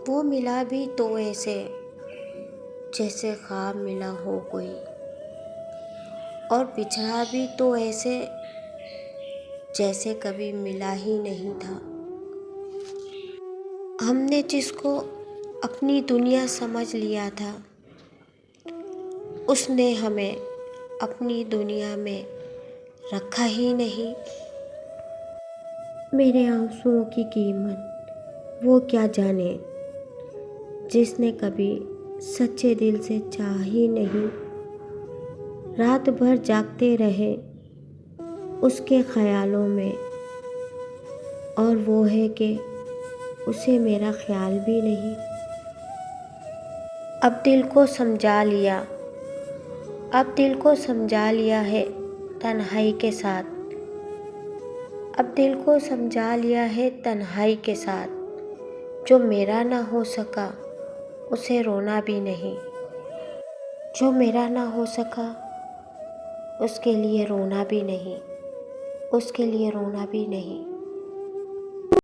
वो मिला भी तो ऐसे जैसे ख्वाब मिला हो कोई, और बिछड़ा भी तो ऐसे जैसे कभी मिला ही नहीं था। हमने जिसको अपनी दुनिया समझ लिया था, उसने हमें अपनी दुनिया में रखा ही नहीं। मेरे आंसुओं की कीमत वो क्या जाने, जिसने कभी सच्चे दिल से चाहा ही नहीं। रात भर जागते रहे उसके ख्यालों में, और वो है कि उसे मेरा ख्याल भी नहीं। अब दिल को समझा लिया, अब दिल को समझा लिया है तन्हाई के साथ। अब दिल को समझा लिया है तन्हाई के साथ। जो मेरा ना हो सका उसे रोना भी नहीं, जो मेरा ना हो सका उसके लिए रोना भी नहीं, उसके लिए रोना भी नहीं।